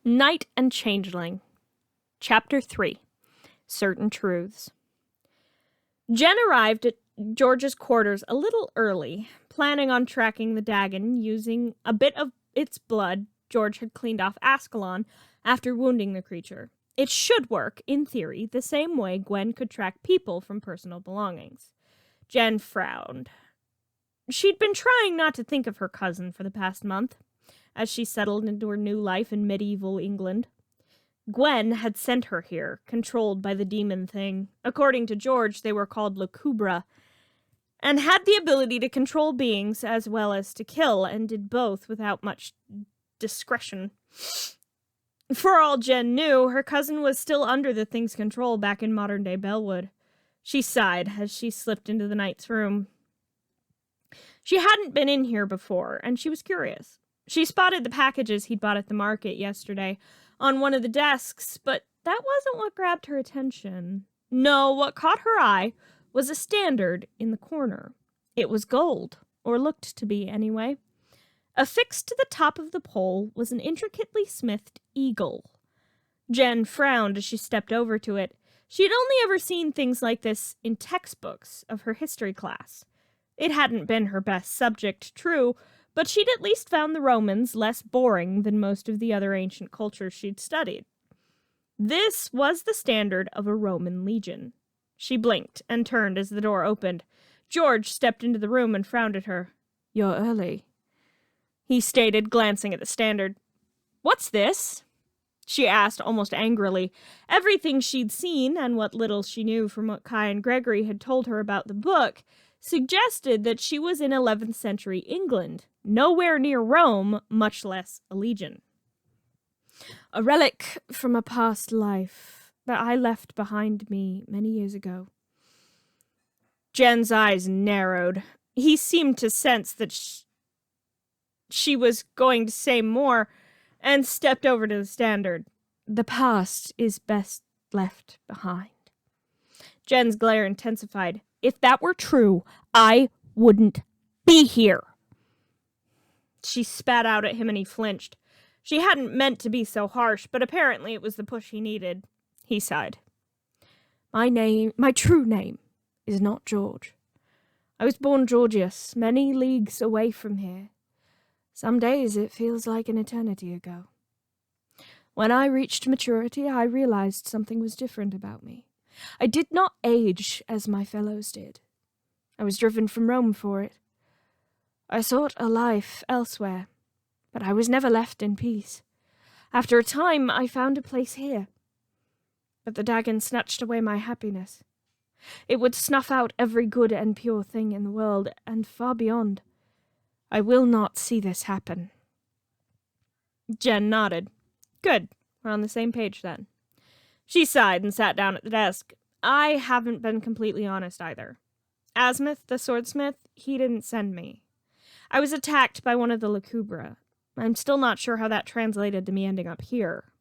Knight and Changeling. Chapter 3. Certain Truths. Jen arrived at George's quarters a little early, planning on tracking the Dagon using a bit of its blood George had cleaned off Ascalon after wounding the creature. It should work, in theory, the same way Gwen could track people from personal belongings. Jen frowned. She'd been trying not to think of her cousin for the past month, as she settled into her new life in medieval England. Gwen had sent her here, controlled by the demon thing. According to George, they were called lucubra, and had the ability to control beings as well as to kill, and did both without much discretion. For all Jen knew, her cousin was still under the thing's control back in modern-day Bellwood. She sighed as she slipped into the knight's room. She hadn't been in here before, and she was curious. She spotted the packages he'd bought at the market yesterday on one of the desks, but that wasn't what grabbed her attention. No, what caught her eye was a standard in the corner. It was gold, or looked to be anyway. Affixed to the top of the pole was an intricately smithed eagle. Jen frowned as she stepped over to it. She'd only ever seen things like this in textbooks of her history class. It hadn't been her best subject, true, but she'd at least found the Romans less boring than most of the other ancient cultures she'd studied. This was the standard of a Roman legion. She blinked and turned as the door opened. George stepped into the room and frowned at her. "You're early," he stated, glancing at the standard. "What's this?" she asked almost angrily. Everything she'd seen, and what little she knew from what Kai and Gregory had told her about the book, suggested that she was in 11th century England, nowhere near Rome, much less a legion. "A relic from a past life that I left behind me many years ago." Jen's eyes narrowed. He seemed to sense that she was going to say more, and stepped over to the standard. "The past is best left behind." Jen's glare intensified. "If that were true, I wouldn't be here." She spat out at him and he flinched. She hadn't meant to be so harsh, but apparently it was the push he needed. He sighed. My true name, is not George. I was born Georgius, many leagues away from here. Some days it feels like an eternity ago. When I reached maturity, I realized something was different about me. I did not age as my fellows did. I was driven from Rome for it. I sought a life elsewhere, but I was never left in peace. After a time, I found a place here. But the Dagon snatched away my happiness. It would snuff out every good and pure thing in the world, and far beyond. I will not see this happen. Jen nodded. Good, we're on the same page then. She sighed and sat down at the desk. I haven't been completely honest either. Asmith, the swordsmith, he didn't send me. I was attacked by one of the lucubra. I'm still not sure how that translated to me ending up here.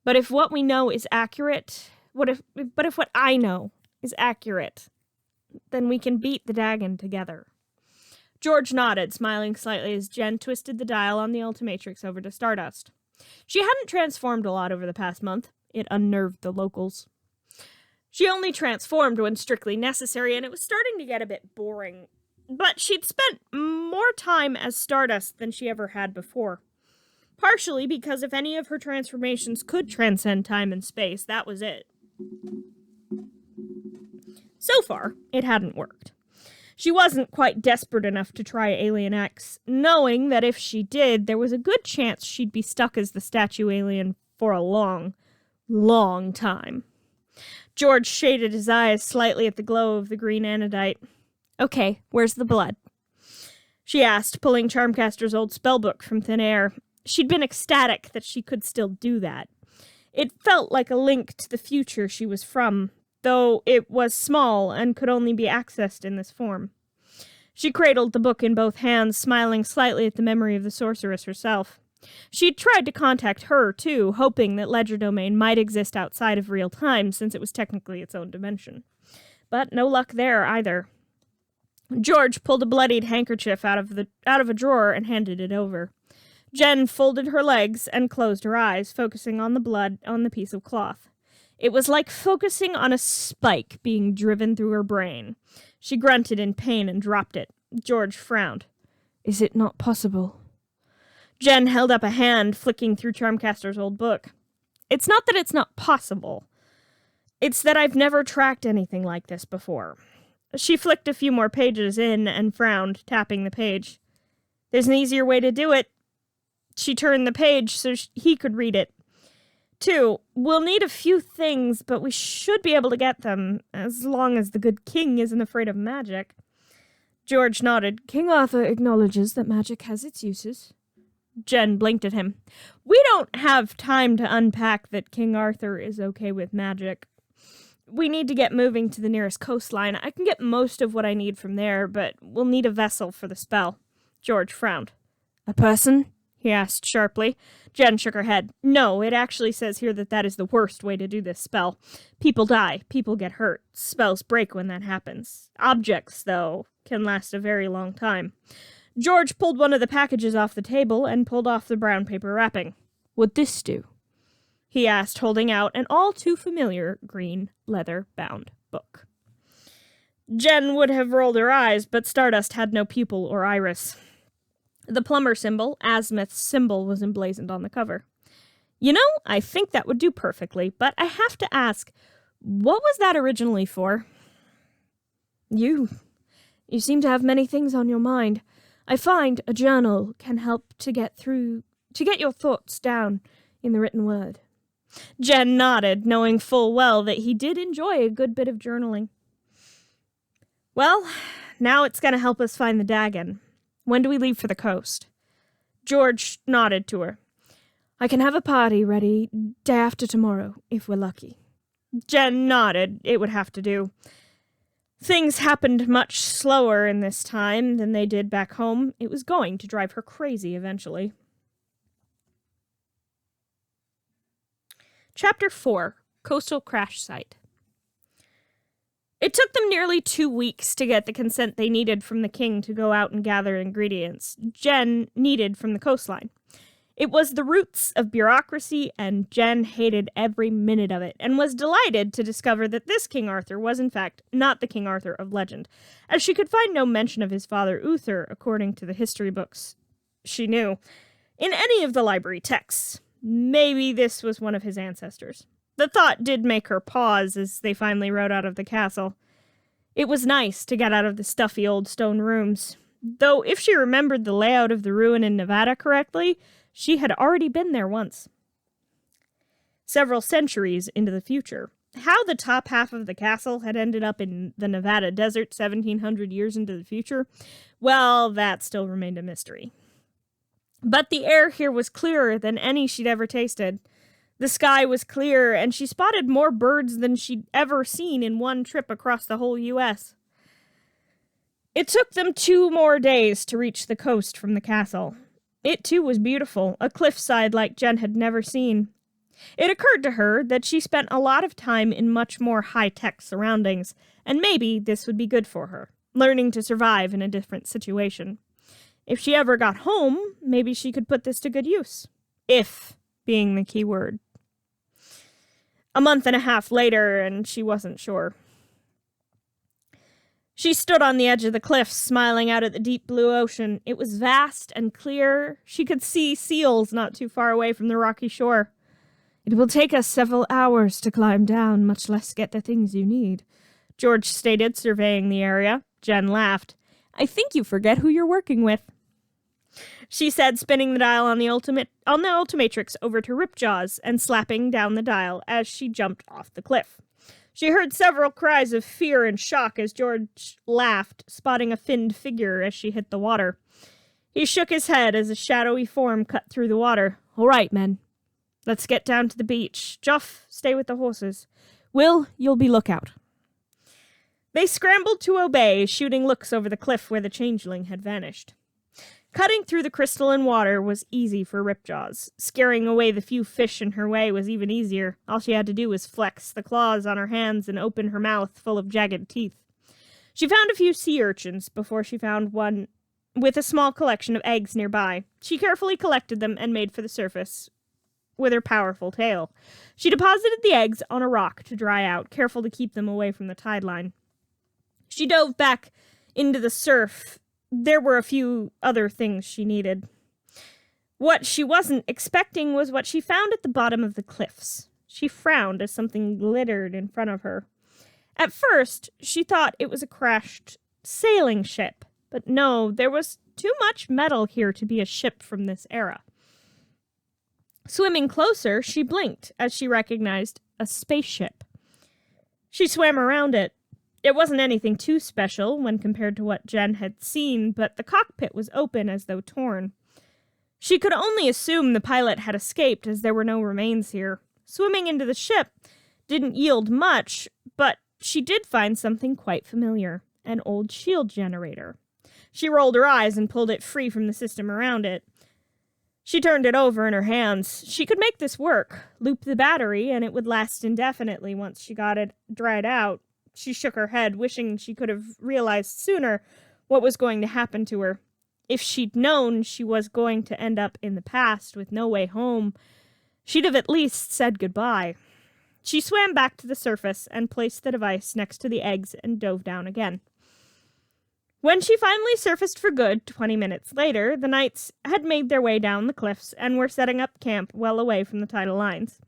But if what we know is accurate, if what I know is accurate, then we can beat the Dagon together. George nodded, smiling slightly as Jen twisted the dial on the Ultimatrix over to Stardust. She hadn't transformed a lot over the past month. It unnerved the locals. She only transformed when strictly necessary, and it was starting to get a bit boring. But she'd spent more time as Stardust than she ever had before. Partially because if any of her transformations could transcend time and space, that was it. So far, it hadn't worked. She wasn't quite desperate enough to try Alien X, knowing that if she did, there was a good chance she'd be stuck as the statue alien for a long, long time. George shaded his eyes slightly at the glow of the green anodite. "Okay, where's the blood?" she asked, pulling Charmcaster's old spellbook from thin air. She'd been ecstatic that she could still do that. It felt like a link to the future she was from, though it was small and could only be accessed in this form. She cradled the book in both hands, smiling slightly at the memory of the sorceress herself. She'd tried to contact her, too, hoping that Legerdemain might exist outside of real time, since it was technically its own dimension. But no luck there, either. George pulled a bloodied handkerchief out of a drawer and handed it over. Jen folded her legs and closed her eyes, focusing on the blood on the piece of cloth. It was like focusing on a spike being driven through her brain. She grunted in pain and dropped it. George frowned. "Is it not possible?" Jen held up a hand, flicking through Charmcaster's old book. "It's not that it's not possible. It's that I've never tracked anything like this before." She flicked a few more pages in and frowned, tapping the page. "There's an easier way to do it." She turned the page so he could read it. "2. We'll need a few things, but we should be able to get them, as long as the good king isn't afraid of magic." George nodded. "King Arthur acknowledges that magic has its uses." Jen blinked at him. "We don't have time to unpack that King Arthur is okay with magic. We need to get moving to the nearest coastline. I can get most of what I need from there, but we'll need a vessel for the spell." George frowned. "A person?" he asked sharply. Jen shook her head. "No, it actually says here that is the worst way to do this spell. People die. People get hurt. Spells break when that happens. Objects, though, can last a very long time." George pulled one of the packages off the table and pulled off the brown paper wrapping. "Would this do?" he asked, holding out an all-too-familiar green leather-bound book. Jen would have rolled her eyes, but Stardust had no pupil or iris. The plumber symbol, Azimuth's symbol, was emblazoned on the cover. "You know, I think that would do perfectly, but I have to ask, what was that originally for?" You seem to have many things on your mind. I find a journal can help to get your thoughts down in the written word." Jen nodded, knowing full well that he did enjoy a good bit of journaling. "Well, now it's going to help us find the Dagon. When do we leave for the coast?" George nodded to her. "I can have a party ready day after tomorrow, if we're lucky." Jen nodded. It would have to do. Things happened much slower in this time than they did back home. It was going to drive her crazy eventually. Chapter 4. Coastal Crash Site. It took them nearly 2 weeks to get the consent they needed from the king to go out and gather ingredients Jen needed from the coastline. It was the roots of bureaucracy, and Jen hated every minute of it, and was delighted to discover that this King Arthur was, in fact, not the King Arthur of legend, as she could find no mention of his father Uther, according to the history books she knew, in any of the library texts. Maybe this was one of his ancestors. The thought did make her pause as they finally rode out of the castle. It was nice to get out of the stuffy old stone rooms, though if she remembered the layout of the ruin in Nevada correctly, she had already been there once. Several centuries into the future. How the top half of the castle had ended up in the Nevada desert 1,700 years into the future, well, that still remained a mystery. But the air here was clearer than any she'd ever tasted. The sky was clear, and she spotted more birds than she'd ever seen in one trip across the whole U.S. It took them 2 more days to reach the coast from the castle. It, too, was beautiful, a cliffside like Jen had never seen. It occurred to her that she spent a lot of time in much more high-tech surroundings, and maybe this would be good for her, learning to survive in a different situation. If she ever got home, maybe she could put this to good use. If being the key word. A month and a half later, and she wasn't sure. She stood on the edge of the cliffs, smiling out at the deep blue ocean. It was vast and clear. She could see seals not too far away from the rocky shore. "It will take us several hours to climb down, much less get the things you need," George stated, surveying the area. Jen laughed. "I think you forget who you're working with," she said, spinning the dial on the Ultimatrix over to Ripjaws and slapping down the dial as she jumped off the cliff. She heard several cries of fear and shock as George laughed, spotting a finned figure as she hit the water. He shook his head as a shadowy form cut through the water. "All right, men. Let's get down to the beach. Joff, stay with the horses. Will, you'll be lookout." They scrambled to obey, shooting looks over the cliff where the Changeling had vanished. Cutting through the crystalline water was easy for Ripjaws. Scaring away the few fish in her way was even easier. All she had to do was flex the claws on her hands and open her mouth full of jagged teeth. She found a few sea urchins before she found one with a small collection of eggs nearby. She carefully collected them and made for the surface with her powerful tail. She deposited the eggs on a rock to dry out, careful to keep them away from the tide line. She dove back into the surf. There were a few other things she needed. What she wasn't expecting was what she found at the bottom of the cliffs. She frowned as something glittered in front of her. At first, she thought it was a crashed sailing ship, but no, there was too much metal here to be a ship from this era. Swimming closer, she blinked as she recognized a spaceship. She swam around it. It wasn't anything too special when compared to what Jen had seen, but the cockpit was open as though torn. She could only assume the pilot had escaped as there were no remains here. Swimming into the ship didn't yield much, but she did find something quite familiar, an old shield generator. She rolled her eyes and pulled it free from the system around it. She turned it over in her hands. She could make this work, loop the battery, and it would last indefinitely once she got it dried out. She shook her head, wishing she could have realized sooner what was going to happen to her. If she'd known she was going to end up in the past with no way home, she'd have at least said goodbye. She swam back to the surface and placed the device next to the eggs and dove down again. When she finally surfaced for good, 20 minutes later, the knights had made their way down the cliffs and were setting up camp well away from the tidal lines.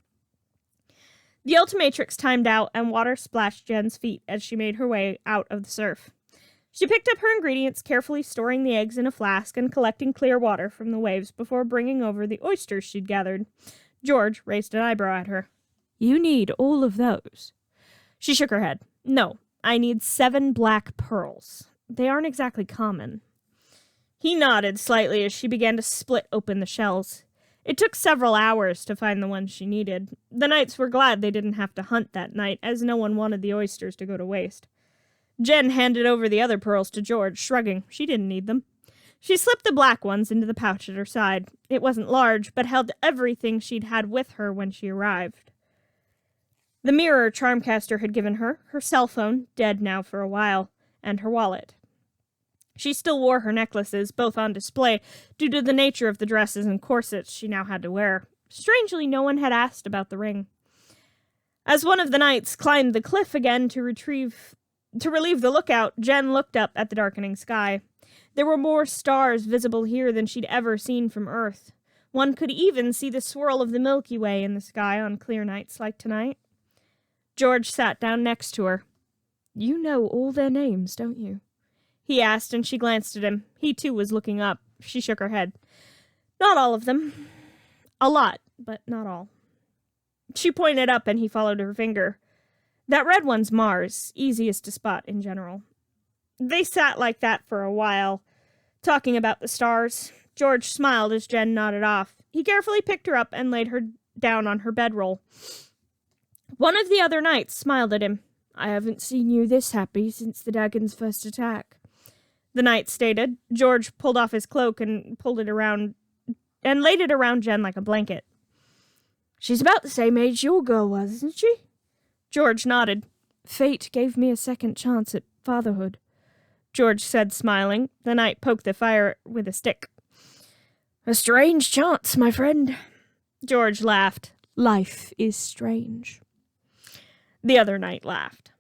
The Ultimatrix timed out and water splashed Jen's feet as she made her way out of the surf. She picked up her ingredients, carefully storing the eggs in a flask and collecting clear water from the waves before bringing over the oysters she'd gathered. George raised an eyebrow at her. "You need all of those?" She shook her head. "No, I need 7 black pearls. They aren't exactly common." He nodded slightly as she began to split open the shells. It took several hours to find the ones she needed. The knights were glad they didn't have to hunt that night, as no one wanted the oysters to go to waste. Jen handed over the other pearls to George, shrugging. She didn't need them. She slipped the black ones into the pouch at her side. It wasn't large, but held everything she'd had with her when she arrived. The mirror Charmcaster had given her, her cell phone, dead now for a while, and her wallet. She still wore her necklaces, both on display, due to the nature of the dresses and corsets she now had to wear. Strangely, no one had asked about the ring. As one of the knights climbed the cliff again to relieve the lookout, Jen looked up at the darkening sky. There were more stars visible here than she'd ever seen from Earth. One could even see the swirl of the Milky Way in the sky on clear nights like tonight. George sat down next to her. "You know all their names, don't you?" he asked, and she glanced at him. He, too, was looking up. She shook her head. "Not all of them. A lot, but not all." She pointed up, and he followed her finger. "That red one's Mars, easiest to spot in general." They sat like that for a while, talking about the stars. George smiled as Jen nodded off. He carefully picked her up and laid her down on her bedroll. One of the other knights smiled at him. "I haven't seen you this happy since the Dagon's first attack," the knight stated. George pulled off his cloak and pulled it around and laid it around Jen like a blanket. "She's about the same age your girl was, isn't she?" George nodded. "Fate gave me a second chance at fatherhood," George said, smiling. The knight poked the fire with a stick. "A strange chance, my friend." George laughed. "Life is strange." The other knight laughed.